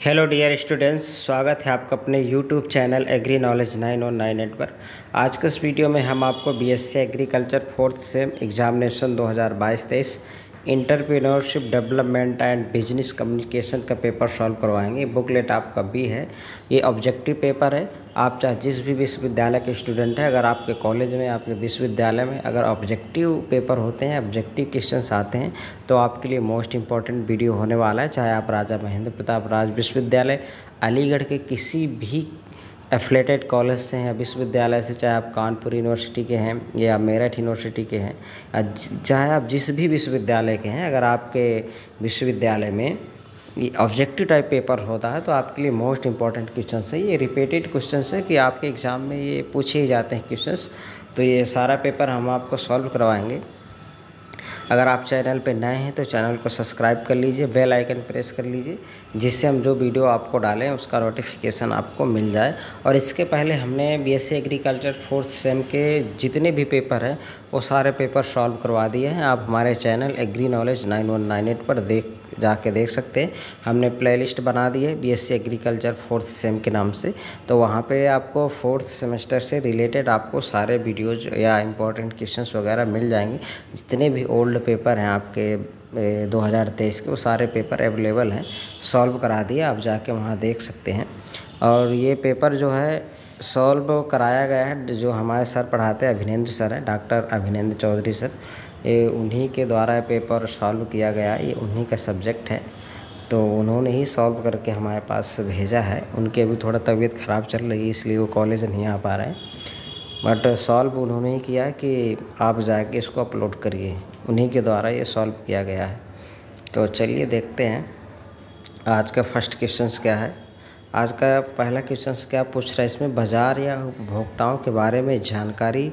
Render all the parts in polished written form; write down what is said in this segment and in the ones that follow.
Hello dear students, स्वागत है आपका अपने यूट्यूब चैनल एग्री नॉलेज 9198 पर। आज के इस वीडियो में हम आपको BSc agriculture fourth same examination 2022-23 entrepreneurship development and business communication का पेपर सॉल्व करवाएंगे। बुकलेट आपका बी है। ये ऑब्जेक्टिव पेपर है। आप चाहे जिस भी विश्वविद्यालय के स्टूडेंट हैं, अगर आपके कॉलेज में, आपके विश्वविद्यालय में अगर ऑब्जेक्टिव पेपर होते हैं, ऑब्जेक्टिव क्वेश्चंस आते हैं, तो आपके लिए मोस्ट इंपॉर्टेंट वीडियो होने वाला है। चाहे आप राजा महेंद्र प्रताप राज विश्वविद्यालय अलीगढ़ के किसी भी एफिलेटेड कॉलेज से हैं या विश्वविद्यालय से, चाहे आप कानपुर यूनिवर्सिटी के हैं या मेरठ यूनिवर्सिटी के हैं, चाहे आप जिस भी विश्वविद्यालय के हैं, अगर आपके विश्वविद्यालय में ये ऑब्जेक्टिव टाइप पेपर होता है तो आपके लिए मोस्ट इंपॉर्टेंट क्वेश्चन है। ये रिपीटेड क्वेश्चन है कि आपके एग्ज़ाम में ये पूछे ही जाते हैं क्वेश्चंस। तो ये सारा पेपर हम आपको सॉल्व करवाएंगे। अगर आप चैनल पे नए हैं तो चैनल को सब्सक्राइब कर लीजिए, बेल आइकन प्रेस कर लीजिए, जिससे हम जो वीडियो आपको डालें उसका नोटिफिकेशन आपको मिल जाए। और इसके पहले हमने बीएससी एग्रीकल्चर फोर्थ सेम के जितने भी पेपर हैं वो सारे पेपर सॉल्व करवा दिए हैं। आप हमारे चैनल एग्री नॉलेज 9198 पर जाके देख सकते हैं। हमने प्लेलिस्ट बना दी है बीएससी एग्रीकल्चर फोर्थ सेम के नाम से, तो वहाँ पे आपको फोर्थ सेमेस्टर से रिलेटेड आपको सारे वीडियोज या इम्पोर्टेंट क्वेश्चंस वगैरह मिल जाएंगे। जितने भी ओल्ड पेपर हैं आपके 2023 के, वो सारे पेपर अवेलेबल हैं, सॉल्व करा दिए, आप जाके वहाँ देख सकते हैं। और ये पेपर जो है सॉल्व कराया गया है, जो हमारे सर पढ़ाते हैं अभिनेंद्र सर हैं, डॉक्टर अभिनेंद्र चौधरी सर, ये उन्हीं के द्वारा पेपर सॉल्व किया गया, ये उन्हीं का सब्जेक्ट है, तो उन्होंने ही सॉल्व करके हमारे पास भेजा है। उनकी अभी थोड़ा तबीयत ख़राब चल रही है, इसलिए वो कॉलेज नहीं आ पा रहे हैं, बट सॉल्व उन्होंने ही किया कि आप जाके इसको अपलोड करिए, उन्हीं के द्वारा ये सॉल्व किया गया है। तो चलिए देखते हैं आज का फर्स्ट क्वेश्चंस क्या है। आज का पहला क्वेश्चंस क्या पूछ रहा है, इसमें बाज़ार या उपभोक्ताओं के बारे में जानकारी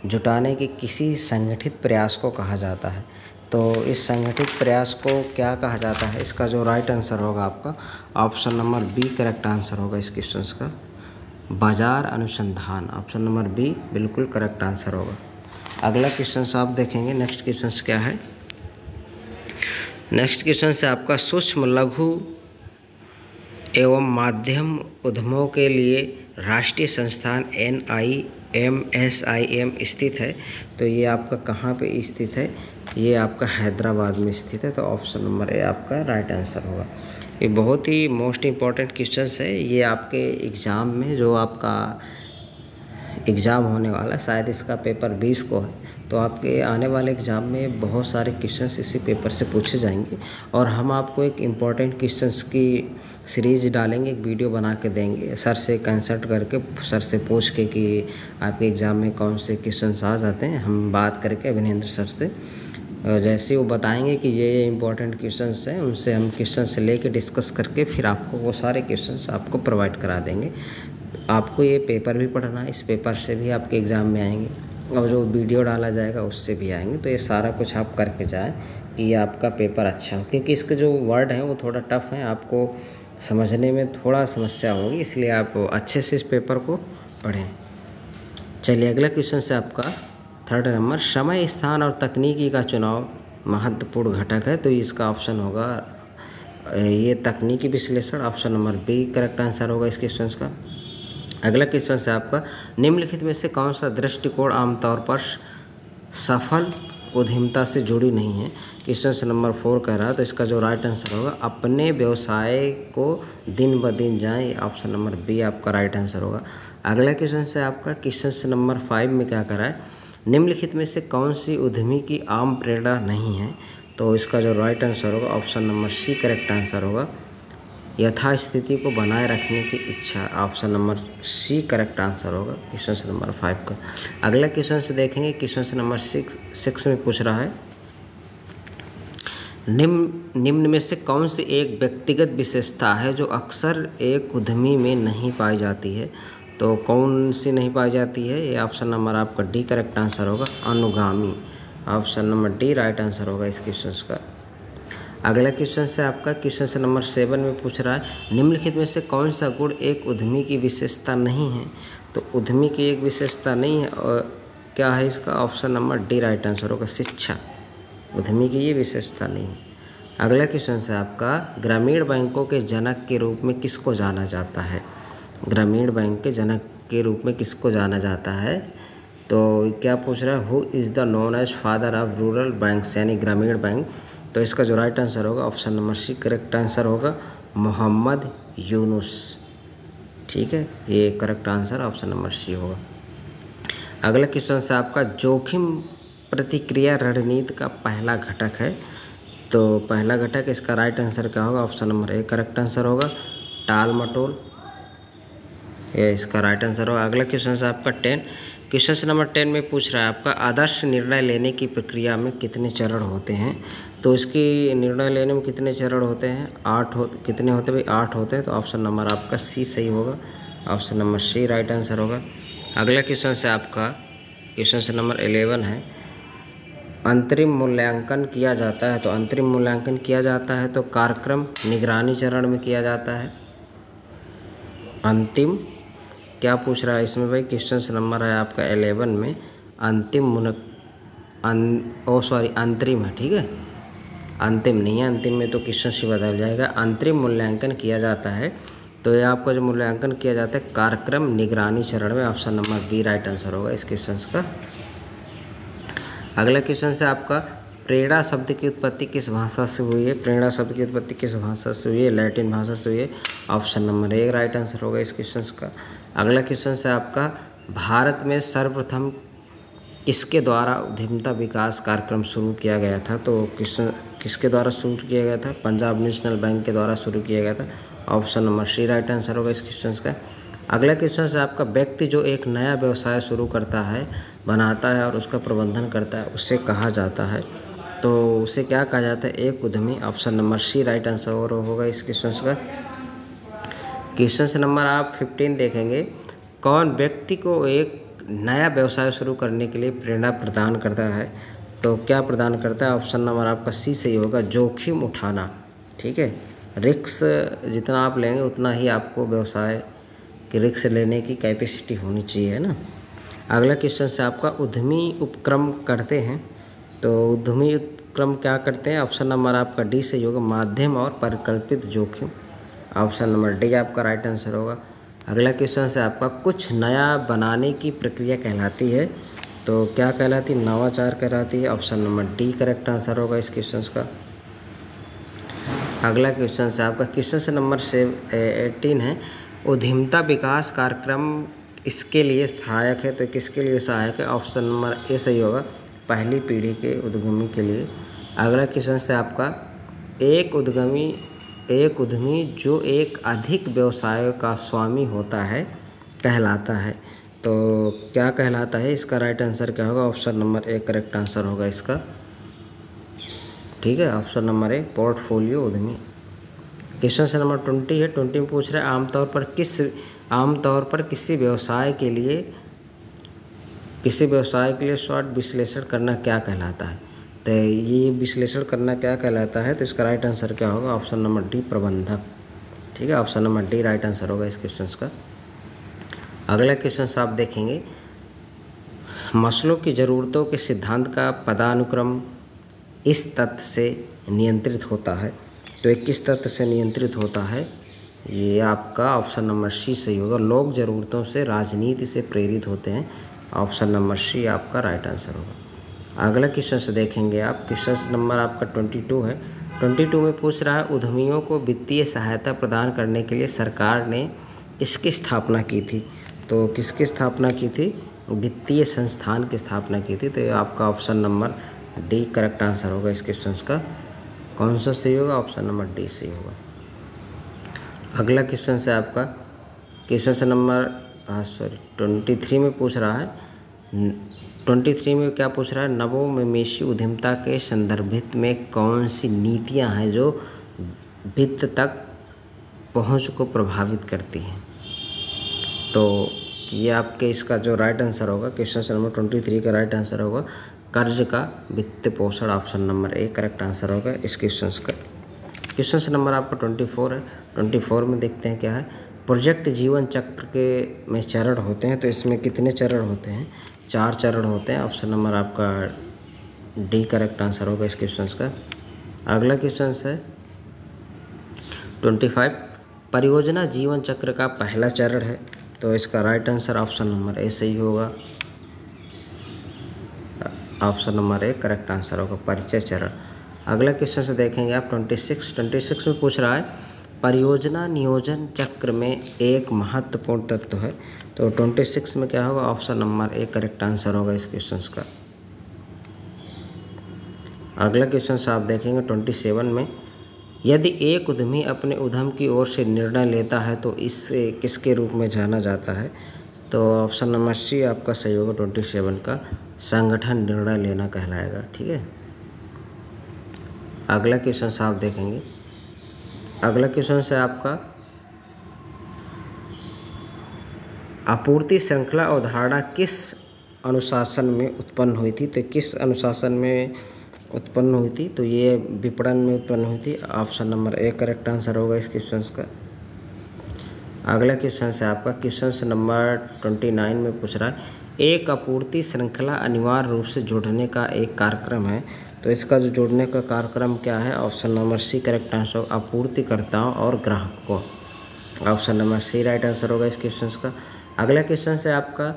जुटाने के किसी संगठित प्रयास को कहा जाता है। तो इस संगठित प्रयास को क्या कहा जाता है, इसका जो राइट आंसर होगा आपका option number B correct answer होगा इस क्वेश्चंस का, बाजार अनुसंधान। ऑप्शन नंबर बी बिल्कुल करेक्ट आंसर होगा। अगला क्वेश्चन आप देखेंगे, नेक्स्ट क्वेश्चन क्या है। नेक्स्ट क्वेश्चन से आपका सूक्ष्म लघु एवं माध्यम उद्यमों के लिए राष्ट्रीय संस्थान NIMSIM स्थित है। तो ये आपका कहाँ पे स्थित है, ये आपका हैदराबाद में स्थित है। तो ऑप्शन नंबर ए आपका राइट आंसर होगा। ये बहुत ही मोस्ट इम्पॉर्टेंट क्वेश्चन है। ये आपके एग्ज़ाम में जो आपका एग्ज़ाम होने वाला, शायद इसका पेपर 20 को है, तो आपके आने वाले एग्ज़ाम में बहुत सारे क्वेश्चंस इसी पेपर से पूछे जाएंगे। और हम आपको एक इम्पॉर्टेंट क्वेश्चंस की सीरीज़ डालेंगे, एक वीडियो बना के देंगे, सर से कंसल्ट करके, सर से पूछ के कि आपके एग्ज़ाम में कौन से क्वेश्चंस आ जाते हैं। हम बात करके अभिनेंद्र सर से, जैसे वो बताएंगे कि ये इम्पॉर्टेंट क्वेश्चंस हैं, उनसे हम क्वेश्चन से लेके डिस्कस करके फिर आपको वो सारे क्वेश्चंस आपको प्रोवाइड करा देंगे। आपको ये पेपर भी पढ़ना है, इस पेपर से भी आपके एग्ज़ाम में आएंगे, और जो वीडियो डाला जाएगा उससे भी आएंगे। तो ये सारा कुछ आप करके जाएं कि ये आपका पेपर अच्छा हो, क्योंकि इसके जो वर्ड हैं वो थोड़ा टफ हैं, आपको समझने में थोड़ा समस्या होगी, इसलिए आप अच्छे से इस पेपर को पढ़ें। चलिए अगला क्वेश्चन से आपका थर्ड नंबर, समय स्थान और तकनीकी का चुनाव महत्वपूर्ण घटक है। तो इसका ऑप्शन होगा ये तकनीकी विश्लेषण। Option number B correct answer होगा इस क्वेश्चन का। अगला क्वेश्चन है आपका, निम्नलिखित में से कौन सा दृष्टिकोण आमतौर पर सफल उद्यमिता से जुड़ी नहीं है। क्वेश्चन नंबर 4 कह रहा है, तो इसका जो राइट आंसर होगा अपने व्यवसाय को दिन ब दिन जाएं। ऑप्शन नंबर बी आपका राइट आंसर होगा। अगला क्वेश्चन है आपका क्वेश्चन नंबर 5 में क्या कह रहा है, निम्नलिखित में से कौन सी उद्यमी की आम प्रेरणा नहीं है। तो इसका जो राइट आंसर होगा option number C correct answer होगा, यथास्थिति को बनाए रखने की इच्छा। Option number C correct answer होगा क्वेश्चन नंबर 5 का। अगला क्वेश्चन से देखेंगे, क्वेश्चन नंबर 6 में पूछ रहा है, निम्न में से कौन सी एक व्यक्तिगत विशेषता है जो अक्सर एक उद्यमी में नहीं पाई जाती है। तो कौन सी नहीं पाई जाती है, ये ऑप्शन नंबर आपका डी करेक्ट आंसर होगा, अनुगामी। Option number D right answer होगा इस क्वेश्चन का। अगला क्वेश्चन से आपका क्वेश्चन नंबर 7 में पूछ रहा है, निम्नलिखित में से कौन सा गुण एक उद्यमी की विशेषता नहीं है। तो उद्यमी की एक विशेषता नहीं है, और क्या है इसका option number D right answer होगा, शिक्षा। उद्यमी की ये विशेषता नहीं है। अगला क्वेश्चन है आपका, ग्रामीण बैंकों के जनक के रूप में किसको जाना जाता है? ग्रामीण बैंक के जनक के रूप में किसको जाना जाता है? तो क्या पूछ रहा है, who is the known as father of rural banks, यानी ग्रामीण बैंक। तो इसका जो राइट आंसर होगा option number C correct answer होगा, मोहम्मद यूनुस। ठीक है, ये correct answer option number C होगा। अगला क्वेश्चन है आपका, जोखिम प्रतिक्रिया रणनीति का पहला घटक है। तो पहला घटक, इसका राइट आंसर क्या होगा? Option number A correct answer होगा, टाल मटोल, ये इसका राइट आंसर होगा। अगला क्वेश्चन है आपका 10, क्वेश्चन नंबर 10 में पूछ रहा है आपका, आदर्श निर्णय लेने की प्रक्रिया में कितने चरण होते हैं? तो इसकी निर्णय लेने में कितने चरण होते हैं? कितने होते हैं भाई? 8 होते हैं। तो ऑप्शन नंबर आपका सी सही होगा, option number C right answer होगा। अगला क्वेश्चन से आपका क्वेश्चन नंबर 11 है, अंतरिम मूल्यांकन किया जाता है। तो अंतरिम मूल्यांकन किया जाता है तो कार्यक्रम निगरानी चरण में किया जाता है। अंतिम क्या पूछ रहा है इसमें भाई? क्वेश्चन नंबर है आपका 11 में अंतरिम है, ठीक है, अंतिम नहीं है, अंतिम में तो क्वेश्चन से बदल जाएगा। अंतरिम मूल्यांकन किया जाता है, तो ये आपका जो मूल्यांकन किया जाता है कार्यक्रम निगरानी चरण में, option number B right answer होगा इस क्वेश्चन का। अगला क्वेश्चन से आपका, प्रेरणा शब्द की उत्पत्ति किस भाषा से हुई है? प्रेरणा शब्द की उत्पत्ति किस भाषा से हुई है? लैटिन भाषा से हुई है, option number A right answer होगा इस क्वेश्चन का। अगला क्वेश्चन से आपका, भारत में सर्वप्रथम किसके द्वारा उद्यमिता विकास कार्यक्रम शुरू किया गया था? तो क्वेश्चन किसके द्वारा शुरू किया गया था? पंजाब नेशनल बैंक के द्वारा शुरू किया गया था, option number C right answer होगा इस क्वेश्चन का। अगला क्वेश्चन है आपका, व्यक्ति जो एक नया व्यवसाय शुरू करता है, बनाता है और उसका प्रबंधन करता है, उससे कहा जाता है। तो उसे क्या कहा जाता है? एक उद्यमी, option number C right answer होगा इस क्वेश्चन का। क्वेश्चन नंबर आप 15 देखेंगे, कौन व्यक्ति को एक नया व्यवसाय शुरू करने के लिए प्रेरणा प्रदान करता है? तो क्या प्रदान करता है? ऑप्शन नंबर आपका सी सही होगा, जोखिम उठाना। ठीक है, रिस्क जितना आप लेंगे उतना ही आपको व्यवसाय की रिस्क लेने की कैपेसिटी होनी चाहिए, है ना। अगला क्वेश्चन से आपका, उद्यमी उपक्रम करते हैं। तो उद्यमी उपक्रम क्या करते हैं? ऑप्शन नंबर आपका डी सही होगा, माध्यम और परिकल्पित जोखिम, ऑप्शन नंबर डी आपका राइट आंसर होगा। अगला क्वेश्चन से आपका, कुछ नया बनाने की प्रक्रिया कहलाती है। तो क्या कहलाती है? नवाचार कहलाती है, option number D correct answer होगा इस क्वेश्चन का। अगला क्वेश्चन से आपका क्वेश्चन नंबर 18 है, उद्यमिता विकास कार्यक्रम इसके लिए सहायक है। तो किसके लिए सहायक है? ऑप्शन नंबर ए सही होगा, पहली पीढ़ी के उद्यमी के लिए। अगला क्वेश्चन से आपका, एक उद्यमी जो एक अधिक व्यवसायों का स्वामी होता है कहलाता है। तो क्या कहलाता है? इसका राइट आंसर क्या होगा? Option number A correct answer होगा इसका। ठीक है, ऑप्शन नंबर ए पोर्टफोलियो उद्यमी। क्वेश्चन नंबर 20 है, 20 में पूछ रहे हैं, आमतौर पर किसी व्यवसाय के लिए शॉर्ट विश्लेषण करना क्या कहलाता है? तो ये विश्लेषण करना क्या कहलाता है? तो इसका राइट आंसर क्या होगा? ऑप्शन नंबर डी प्रबंधक। ठीक है, option number D right answer होगा इस क्वेश्चन का। अगला क्वेश्चन आप देखेंगे, मस्लो की ज़रूरतों के सिद्धांत का पदानुक्रम इस तथ्य से नियंत्रित होता है। तो ये किस तथ्य से नियंत्रित होता है? ये आपका ऑप्शन नंबर सी सही होगा, लोग ज़रूरतों से राजनीति से प्रेरित होते हैं, ऑप्शन नंबर सी आपका राइट आंसर होगा। अगला क्वेश्चन से देखेंगे आप, क्वेश्चन नंबर आपका 22 है। 22 में पूछ रहा है, उद्यमियों को वित्तीय सहायता प्रदान करने के लिए सरकार ने किसकी स्थापना की थी? तो किसकी स्थापना की थी? वित्तीय संस्थान की स्थापना की थी। तो ये आपका option number D correct answer होगा इस क्वेश्चन का। कौन सा सही होगा? ऑप्शन नंबर डी सही होगा। अगला क्वेश्चन से आपका क्वेश्चन नंबर 23 में पूछ रहा है, 23 में क्या पूछ रहा है, नवोन्मेषी उद्यमिता के संदर्भित में कौन सी नीतियां हैं जो वित्त तक पहुंच को प्रभावित करती हैं? तो ये आपके इसका जो राइट आंसर होगा, क्वेश्चन नंबर 23 का राइट आंसर होगा कर्ज का वित्त पोषण, option number A correct answer होगा इस क्वेश्चन का। क्वेश्चन नंबर आपका 24 है। 24 में देखते हैं क्या है, प्रोजेक्ट जीवन चक्र के में चरण होते हैं। तो इसमें कितने चरण होते हैं? 4 चरण होते हैं, ऑप्शन नंबर आपका डी करेक्ट आंसर होगा इस क्वेश्चन का। अगला क्वेश्चन है 25, परियोजना जीवन चक्र का पहला चरण है, तो इसका right answer option number A सही होगा। Option number A correct answer होगा, परिचय चरण। अगला क्वेश्चन से देखेंगे आप 26 में पूछ रहा है परियोजना नियोजन चक्र में एक महत्वपूर्ण तत्व है, तो 26 में क्या होगा, option number A correct answer होगा इस क्वेश्चन का। अगला क्वेश्चन से आप देखेंगे 27 में, यदि एक उद्यमी अपने उद्यम की ओर से निर्णय लेता है तो इससे किसके रूप में जाना जाता है, तो ऑप्शन नंबर सी आपका सही होगा। 27 का संगठन निर्णय लेना कहलाएगा, ठीक है। अगला क्वेश्चन से आप देखेंगे, अगला क्वेश्चन से आपका आपूर्ति श्रृंखला अवधारणा किस अनुशासन में उत्पन्न हुई थी, तो किस अनुशासन में उत्पन्न हुई थी, तो ये विपणन में उत्पन्न हुई थी। Option number A correct answer होगा इस क्वेश्चन का। अगला क्वेश्चन है आपका क्वेश्चन नंबर 29 में पूछ रहा है एक आपूर्ति श्रृंखला अनिवार्य रूप से जोड़ने का एक कार्यक्रम है, तो इसका जो जोड़ने का कार्यक्रम क्या है, option number C correct answer होगा, आपूर्तिकर्ताओं और ग्राहकों को। Option number C right answer होगा इस क्वेश्चन का। अगला क्वेश्चन है आपका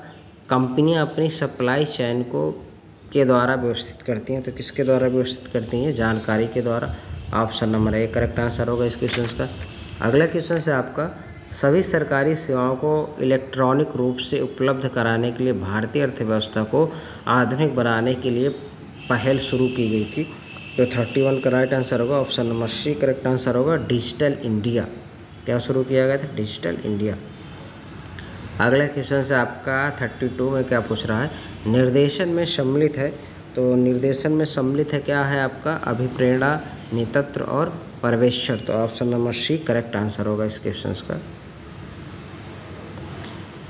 कंपनियां अपनी सप्लाई चेन को के द्वारा व्यवस्थित करती हैं, तो किसके द्वारा व्यवस्थित करती हैं, जानकारी के द्वारा। Option number A correct answer होगा इस क्वेश्चन का। अगला क्वेश्चन है आपका सभी सरकारी सेवाओं को इलेक्ट्रॉनिक रूप से उपलब्ध कराने के लिए भारतीय अर्थव्यवस्था को आधुनिक बनाने के लिए पहल शुरू की गई थी, तो 31 का राइट आंसर होगा। Option number C correct answer होगा, डिजिटल इंडिया। क्या शुरू किया गया था, डिजिटल इंडिया। अगला क्वेश्चन से आपका 32 में क्या पूछ रहा है, निर्देशन में सम्मिलित है, तो निर्देशन में सम्मिलित है क्या है आपका, अभिप्रेरणा, नेतृत्व और पर्यवेक्षण, तो option number C correct answer होगा इस क्वेश्चन का।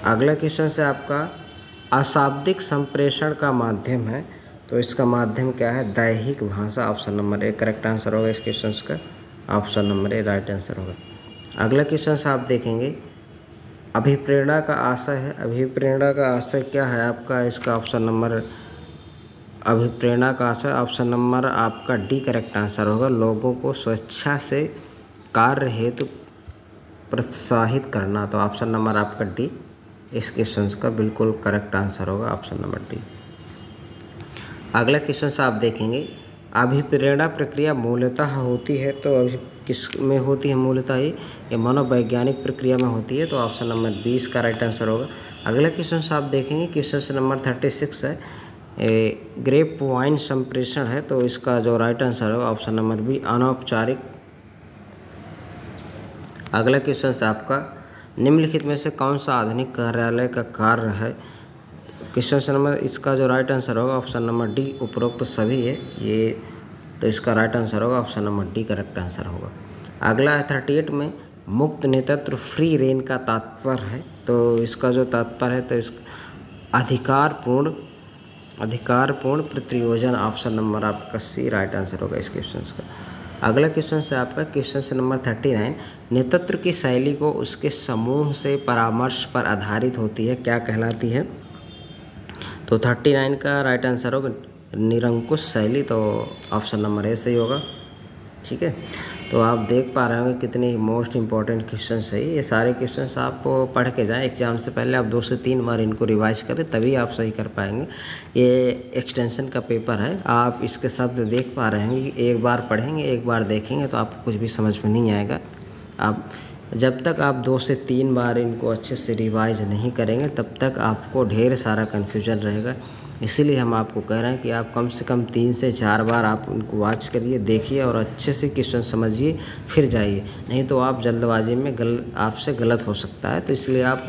अगला क्वेश्चन से आपका अशाब्दिक संप्रेषण का माध्यम है, तो इसका माध्यम क्या है, दैहिक भाषा। Option number A correct answer होगा इस क्वेश्चन का। Option number A right answer होगा। अगला क्वेश्चन से आप देखेंगे अभिप्रेरणा का आशय है, अभिप्रेरणा का आशय क्या है आपका, इसका ऑप्शन नंबर अभिप्रेरणा का आशय ऑप्शन नंबर आपका डी करेक्ट आंसर होगा, लोगों को स्वेच्छा से कार्य हेतु प्रोत्साहित करना, तो ऑप्शन नंबर आपका डी इस क्वेश्चन का बिल्कुल करेक्ट आंसर होगा, ऑप्शन नंबर डी। अगला क्वेश्चन से आप देखेंगे अभिप्रेरणा प्रक्रिया मूलतः होती है, तो अभी किस में होती है मूलतः, ये मनोवैज्ञानिक प्रक्रिया में होती है, तो ऑप्शन नंबर 20 का राइट आंसर होगा। अगला क्वेश्चन से आप देखेंगे क्वेश्चन नंबर 36 है ग्रेप वाइन संप्रेषण है, तो इसका जो राइट आंसर होगा ऑप्शन नंबर बी अनौपचारिक। अगला क्वेश्चन से आपका निम्नलिखित में से कौन सा आधुनिक कार्यालय का कार्य है, क्वेश्चन नंबर इसका जो राइट आंसर होगा ऑप्शन नंबर डी उपरोक्त तो सभी है ये, तो इसका राइट आंसर होगा option number D correct answer होगा। अगला है 38 में मुक्त नेतृत्व फ्री रेन का तात्पर्य है, तो इसका जो तात्पर्य है तो इस अधिकारपूर्ण प्रतियोजन, ऑप्शन नंबर आपका सी राइट आंसर होगा इस क्वेश्चन का। अगला क्वेश्चन से आपका क्वेश्चन नंबर 39 नेतृत्व की शैली को उसके समूह से परामर्श पर आधारित होती है, क्या कहलाती है, तो 39 का राइट आंसर होगा निरंकुश शैली, तो ऑप्शन नंबर ए सही होगा, ठीक है। तो आप देख पा रहे होंगे कितने मोस्ट इंपॉर्टेंट क्वेश्चन है ये सारे क्वेश्चन आप पढ़ के जाएं, एग्जाम से पहले आप 2 से 3 बार इनको रिवाइज करें तभी आप सही कर पाएंगे। ये एक्सटेंशन का पेपर है, आप इसके शब्द देख पा रहे हैं, एक बार पढ़ेंगे एक बार देखेंगे तो आपको कुछ भी समझ में नहीं आएगा। आप जब तक आप 2 से 3 बार इनको अच्छे से रिवाइज नहीं करेंगे तब तक आपको ढेर सारा कन्फ्यूजन रहेगा। इसीलिए हम आपको कह रहे हैं कि आप कम से कम 3 से 4 बार आप इनको वॉच करिए, देखिए और अच्छे से क्वेश्चन समझिए फिर जाइए, नहीं तो आप जल्दबाजी में आपसे गलत हो सकता है। तो इसलिए आप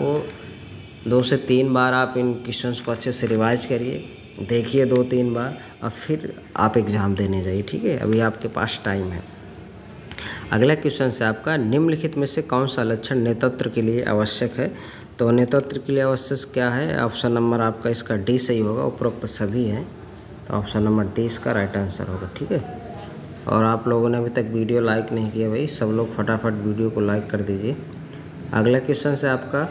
2 से 3 बार आप इन क्वेश्चंस को अच्छे से रिवाइज करिए, देखिए 2-3 बार और फिर आप एग्ज़ाम देने जाइए, ठीक है। अभी आपके पास टाइम है। अगला क्वेश्चन से आपका निम्नलिखित में से कौन सा लक्षण नेतृत्व के लिए आवश्यक है, तो नेतृत्व के लिए आवश्यक क्या है, ऑप्शन नंबर आपका इसका डी सही होगा, उपरोक्त सभी हैं, तो ऑप्शन नंबर डी इसका राइट आंसर होगा, ठीक है। और आप लोगों ने अभी तक वीडियो लाइक नहीं किया भाई, सब लोग फटाफट वीडियो को लाइक कर दीजिए। अगला क्वेश्चन से आपका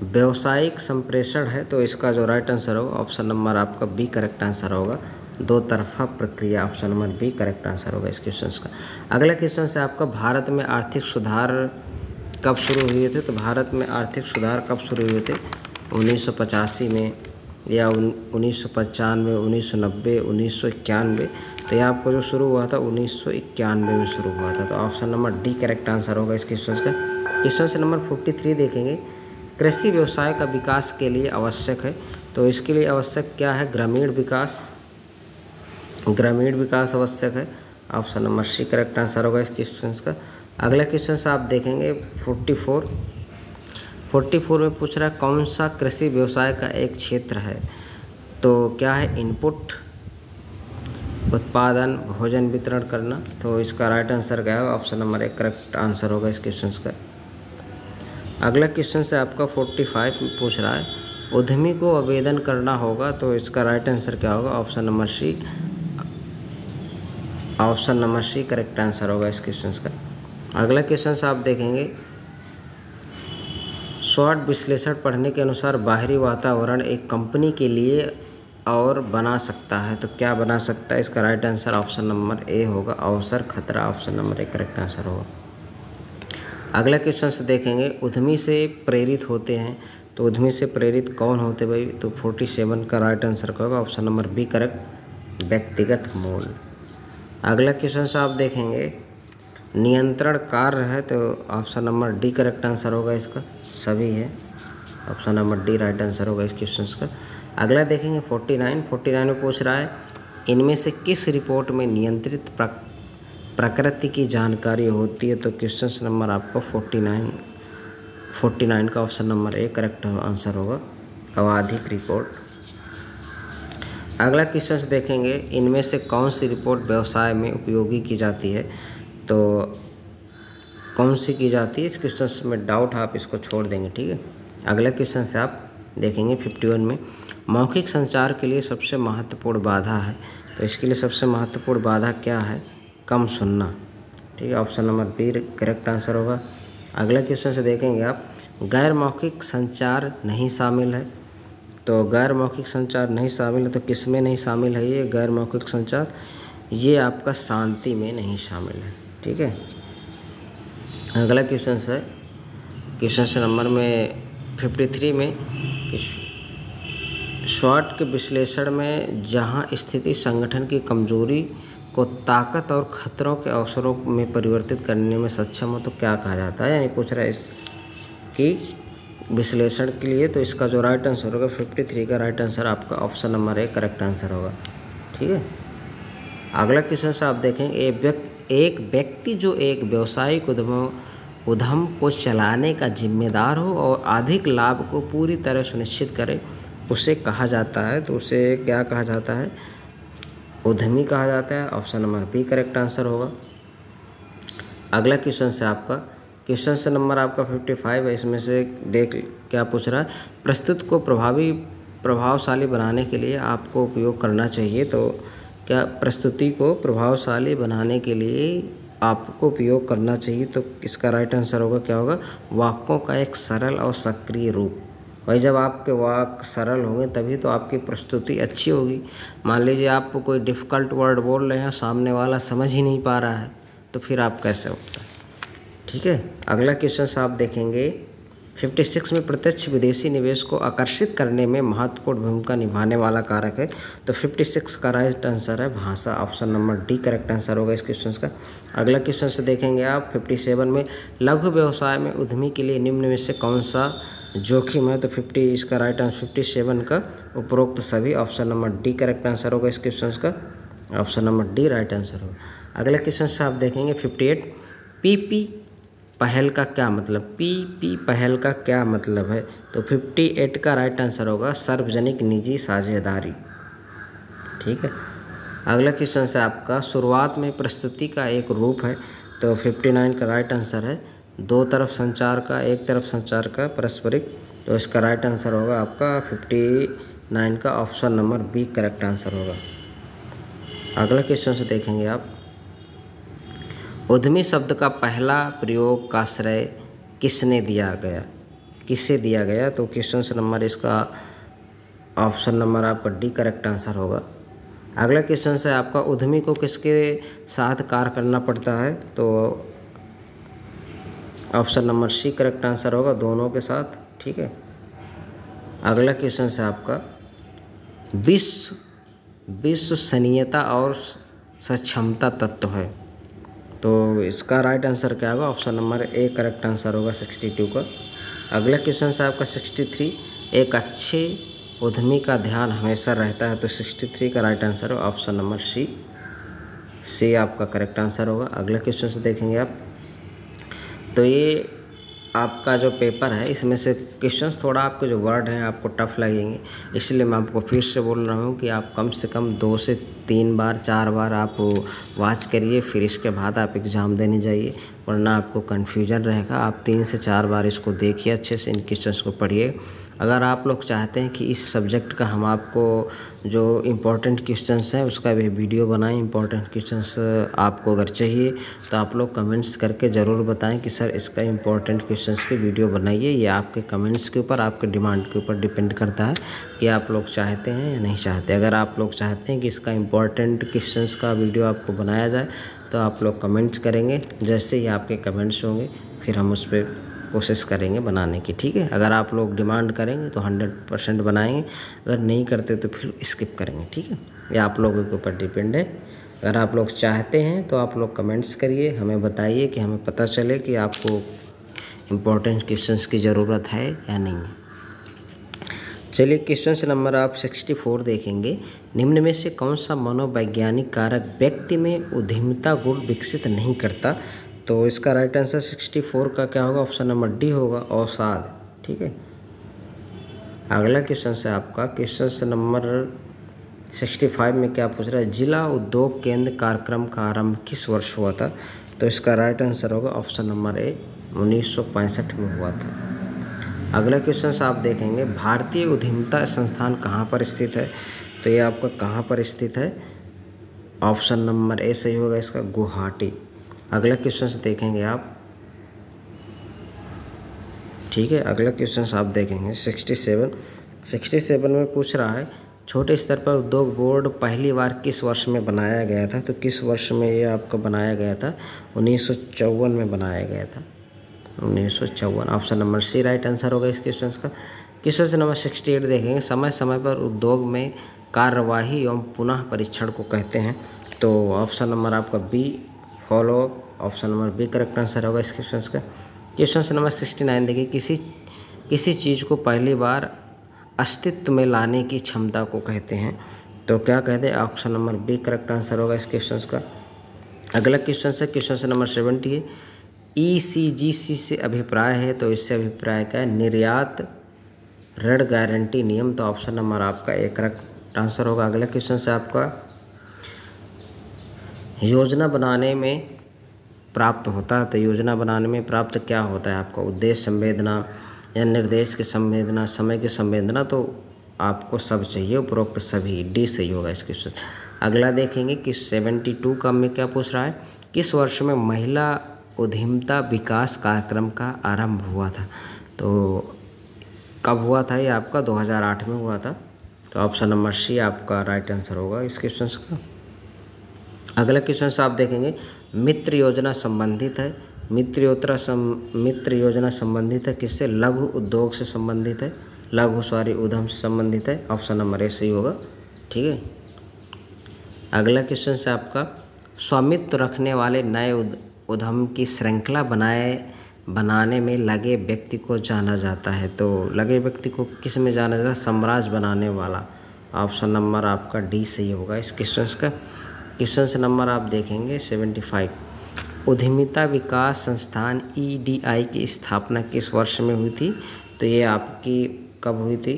व्यावसायिक संप्रेषण है, तो इसका जो राइट आंसर होगा ऑप्शन नंबर आपका बी करेक्ट आंसर होगा, दो तरफा प्रक्रिया, option number B correct answer होगा इस क्वेश्चन का। अगला क्वेश्चन से आपका भारत में आर्थिक सुधार कब शुरू हुए थे? तो भारत में आर्थिक सुधार कब शुरू हुए थे? 1985 में या 1995, 1990, 1991। तो यह आपको जो शुरू हुआ था 1991 में शुरू हुआ था। तो option number D correct answer होगा इस क्वेश्चन का। क्वेश्चन नंबर 43 देखेंगे, कृषि व्यवसाय का विकास के लिए आवश्यक है। तो इसके लिए आवश्यक क्या है? ग्रामीण विकास, ग्रामीण विकास आवश्यक है। Option number C correct answer होगा इस क्वेश्चन का। अगला क्वेश्चन से आप देखेंगे 44 में पूछ रहा है कौन सा कृषि व्यवसाय का एक क्षेत्र है? तो क्या है? इनपुट, उत्पादन, भोजन वितरण करना। तो इसका राइट आंसर क्या होगा? ऑप्शन नंबर एक करेक्ट आंसर होगा इस क्वेश्चन का। अगला क्वेश्चन से आपका 45 में पूछ रहा है उद्यमी को आवेदन करना होगा। तो इसका राइट आंसर क्या होगा? Option number C, option number C correct answer होगा इस क्वेश्चन का। अगला क्वेश्चन से आप देखेंगे स्वॉट विश्लेषण पढ़ने के अनुसार बाहरी वातावरण एक कंपनी के लिए और बना सकता है। तो क्या बना सकता है? इसका right answer option number A होगा, अवसर, खतरा। Option number A correct answer होगा। अगला क्वेश्चन से देखेंगे उद्यमी से प्रेरित होते हैं। तो उद्यमी से प्रेरित कौन होते भाई? तो 47 का राइट आंसर क्या होगा? ऑप्शन नंबर बी करेक्ट, व्यक्तिगत मूल। अगला क्वेश्चन से आप देखेंगे नियंत्रण कार्य है। तो option number D correct answer होगा इसका, सभी है। Option number D right answer होगा इस क्वेश्चन का। अगला देखेंगे 49 में पूछ रहा है इनमें से किस रिपोर्ट में नियंत्रित प्रकृति की जानकारी होती है? तो क्वेश्चन नंबर आपको 49 का option number A correct answer होगा, आवधिक रिपोर्ट। अगला क्वेश्चन से देखेंगे इनमें से कौन सी रिपोर्ट व्यवसाय में उपयोगी की जाती है? तो कौन सी की जाती है? इस क्वेश्चन में डाउट आप इसको छोड़ देंगे, ठीक है। अगला क्वेश्चन से आप देखेंगे 51 में मौखिक संचार के लिए सबसे महत्वपूर्ण बाधा है। तो इसके लिए सबसे महत्वपूर्ण बाधा क्या है? कम सुनना, ठीक है। Option number B correct answer होगा। अगला क्वेश्चन से देखेंगे आप गैर मौखिक संचार नहीं शामिल है। तो गैर मौखिक संचार नहीं शामिल है, तो किस में नहीं शामिल है ये गैर मौखिक संचार? ये आपका शांति में नहीं शामिल है, ठीक है। अगला क्वेश्चन है क्वेश्चन नंबर में 53 में स्वॉट के विश्लेषण में जहां स्थिति संगठन की कमजोरी को ताकत और खतरों के अवसरों में परिवर्तित करने में सक्षम हो तो क्या कहा जाता है? यानी पूछ रहा है कि विश्लेषण के लिए। तो इसका जो राइट आंसर होगा 53 का राइट आंसर आपका option number A correct answer होगा, ठीक है। अगला क्वेश्चन से आप देखेंगे एक व्यक्ति जो एक व्यावसायिक उद्यम को चलाने का जिम्मेदार हो और अधिक लाभ को पूरी तरह सुनिश्चित करे उसे कहा जाता है। तो उसे क्या कहा जाता है? उद्यमी कहा जाता है। Option number B correct answer होगा। अगला क्वेश्चन से आपका क्वेश्चन से नंबर आपका 55 है। इसमें से देख क्या पूछ रहा है प्रस्तुत को प्रभावशाली बनाने के लिए आपको उपयोग करना चाहिए। तो क्या प्रस्तुति को प्रभावशाली बनाने के लिए आपको उपयोग करना चाहिए? तो इसका राइट आंसर होगा क्या होगा? वाक्यों का एक सरल और सक्रिय रूप। भाई जब आपके वाक्य सरल होंगे तभी तो आपकी प्रस्तुति अच्छी होगी। मान लीजिए आप कोई डिफ़िकल्ट वर्ड बोल रहे हैं, सामने वाला समझ ही नहीं पा रहा है, तो फिर आप कैसे होता है, ठीक है। अगला क्वेश्चन से आप देखेंगे 56 में प्रत्यक्ष विदेशी निवेश को आकर्षित करने में महत्वपूर्ण भूमिका निभाने वाला कारक है। तो 56 का राइट आंसर है भाषा। Option number D correct answer होगा इस क्वेश्चन का। अगला क्वेश्चन से देखेंगे आप 57 में लघु व्यवसाय में उद्यमी के लिए निम्न में से कौन सा जोखिम है? तो 50 इसका राइट आंसर 57 का उपरोक्त सभी। Option number D correct answer होगा इस क्वेश्चन का। Option number D right answer होगा। अगला क्वेश्चन से आप देखेंगे 58 पीपी पहल का क्या मतलब? पीपी पहल का क्या मतलब है? तो 58 का राइट आंसर होगा सार्वजनिक निजी साझेदारी, ठीक है। अगला क्वेश्चन से आपका शुरुआत में प्रस्तुति का एक रूप है। तो 59 का राइट आंसर है दो तरफ संचार का, एक तरफ संचार का पारस्परिक। तो इसका राइट आंसर होगा आपका 59 का option number B correct answer होगा। अगला क्वेश्चन से देखेंगे आप उद्यमी शब्द का पहला प्रयोग का श्रेय किसे दिया गया? तो क्वेश्चन नंबर इसका ऑप्शन नंबर आपका डी करेक्ट आंसर होगा। अगला क्वेश्चन है आपका, उद्यमी को किसके साथ कार्य करना पड़ता है? तो option number C correct answer होगा, दोनों के साथ। ठीक है। अगला क्वेश्चन है आपका, विश्वसनीयता और सक्षमता तत्व है, तो इसका राइट आंसर क्या होगा? Option number A correct answer होगा 62 का। अगला क्वेश्चन है आपका 63, एक अच्छे उद्यमी का ध्यान हमेशा रहता है, तो 63 का राइट आंसर हो ऑप्शन नंबर सी आपका करेक्ट आंसर होगा। अगला क्वेश्चन से देखेंगे आप, तो ये आपका जो पेपर है इसमें से क्वेश्चंस थोड़ा आपके जो वर्ड हैं आपको टफ लगेंगे, इसलिए मैं आपको फिर से बोल रहा हूँ कि आप कम से कम 2 से 3 बार 4 बार आप वॉच करिए, फिर इसके बाद आप एग्ज़ाम देने जाइए, वरना आपको कन्फ्यूजन रहेगा। आप 3 से 4 बार इसको देखिए, अच्छे से इन क्वेश्चंस को पढ़िए। अगर आप लोग चाहते हैं कि इस सब्जेक्ट का हम आपको जो इम्पोर्टेंट क्वेश्चंस हैं उसका भी वीडियो बनाएं, इम्पोर्टेंट क्वेश्चंस आपको अगर चाहिए तो आप लोग कमेंट्स करके ज़रूर बताएं कि सर इसका इम्पोर्टेंट क्वेश्चंस की वीडियो बनाइए। ये आपके कमेंट्स के ऊपर, आपके डिमांड के ऊपर डिपेंड करता है कि आप लोग चाहते हैं या नहीं चाहते। अगर आप लोग चाहते हैं कि इसका इम्पोर्टेंट क्वेश्चंस का वीडियो आपको बनाया जाए तो आप लोग कमेंट्स करेंगे, जैसे ही आपके कमेंट्स होंगे फिर हम उस पर कोशिश करेंगे बनाने की। ठीक है। अगर आप लोग डिमांड करेंगे तो 100% बनाएंगे, अगर नहीं करते तो फिर स्किप करेंगे। ठीक है। ये आप लोगों के ऊपर डिपेंड है। अगर आप लोग चाहते हैं तो आप लोग कमेंट्स करिए, हमें बताइए कि हमें पता चले कि आपको इम्पोर्टेंट क्वेश्चंस की ज़रूरत है या नहीं। चलिए क्वेश्चन नंबर आप 64 देखेंगे, निम्न में से कौन सा मनोवैज्ञानिक कारक व्यक्ति में उद्यमिता गुण विकसित नहीं करता? तो इसका राइट आंसर 64 का क्या होगा? ऑप्शन नंबर डी होगा, अवसाद। ठीक है। अगला क्वेश्चन है आपका, क्वेश्चन नंबर 65 में क्या पूछ रहा है? जिला उद्योग केंद्र कार्यक्रम का आरंभ किस वर्ष हुआ था? तो इसका राइट आंसर होगा ऑप्शन नंबर ए, 1965 में हुआ था। अगला क्वेश्चन आप देखेंगे, भारतीय उद्यमिता संस्थान कहाँ पर स्थित है? तो ये आपका कहाँ पर स्थित है? ऑप्शन नंबर ए सही होगा इसका, गुवाहाटी। अगला क्वेश्चन देखेंगे आप। ठीक है। अगला क्वेश्चन आप देखेंगे 67 में पूछ रहा है, छोटे स्तर पर उद्योग बोर्ड पहली बार किस वर्ष में बनाया गया था? तो किस वर्ष में ये आपका बनाया गया था? 1954 में बनाया गया था, 1954। Option number C right answer होगा इस क्वेश्चन का। क्वेश्चन नंबर 68 देखेंगे, समय समय पर उद्योग में कार्यवाही एवं पुनः परीक्षण को कहते हैं? तो ऑप्शन नंबर आपका B, follow up. Option number B correct answer होगा इस क्वेश्चन का। क्वेश्चन नंबर 69 देखिए, किसी चीज़ को पहली बार अस्तित्व में लाने की क्षमता को कहते हैं? तो क्या कहते हैं? Option number B correct answer होगा इस क्वेश्चन का। अगला क्वेश्चन है क्वेश्चन नंबर 70 है, ECGC से अभिप्राय है, तो इससे अभिप्राय क्या है? निर्यात ऋण गारंटी नियम। तो ऑप्शन नंबर आपका ए करेक्ट आंसर होगा। अगला क्वेश्चन है आपका, योजना बनाने में प्राप्त होता है, तो योजना बनाने में प्राप्त क्या होता है आपका? उद्देश्य संवेदना या निर्देश की संवेदना, समय की संवेदना। तो आपको सब चाहिए, उपरोक्त सभी, डी सही होगा इस क्वेश्चन। अगला देखेंगे कि 72 का में क्या पूछ रहा है, किस वर्ष में महिला उद्यमिता विकास कार्यक्रम का आरंभ हुआ था? तो कब हुआ था? ये आपका 2008 में हुआ था। तो ऑप्शन नंबर सी आपका राइट आंसर होगा इस क्वेश्चन का। अगला क्वेश्चन आप देखेंगे, मित्र योजना संबंधित है, मित्र योजना संबंधित है किससे? लघु उद्योग से संबंधित है, लघु उद्यम से संबंधित है। ऑप्शन नंबर ए सही होगा। ठीक है। अगला क्वेश्चन से आपका, स्वामित्व रखने वाले नए उद्यम की श्रृंखला बनाने में लगे व्यक्ति को जाना जाता है? तो लगे व्यक्ति को किस में जाना जाता है? साम्राज्य बनाने वाला। ऑप्शन नंबर आपका डी सही होगा इस क्वेश्चन का। क्वेश्चन नंबर आप देखेंगे 75, उद्यमिता विकास संस्थान EDI की स्थापना किस वर्ष में हुई थी? तो ये आपकी कब हुई थी?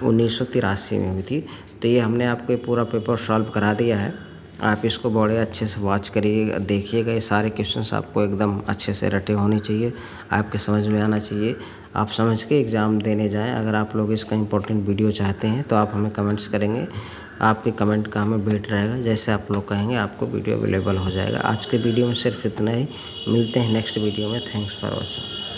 1983 में हुई थी। तो ये हमने आपको पूरा पेपर सॉल्व करा दिया है, आप इसको बड़े अच्छे से वॉच करिए, देखिएगा। ये सारे क्वेश्चंस आपको एकदम अच्छे से रटे होने चाहिए, आपके समझ में आना चाहिए, आप समझ के एग्ज़ाम देने जाएं। अगर आप लोग इसका इंपॉर्टेंट वीडियो चाहते हैं तो आप हमें कमेंट्स करेंगे, आपके कमेंट का हमें वेट रहेगा। जैसे आप लोग कहेंगे आपको वीडियो अवेलेबल हो जाएगा। आज के वीडियो में सिर्फ इतना ही, मिलते हैं नेक्स्ट वीडियो में। Thanks for watching.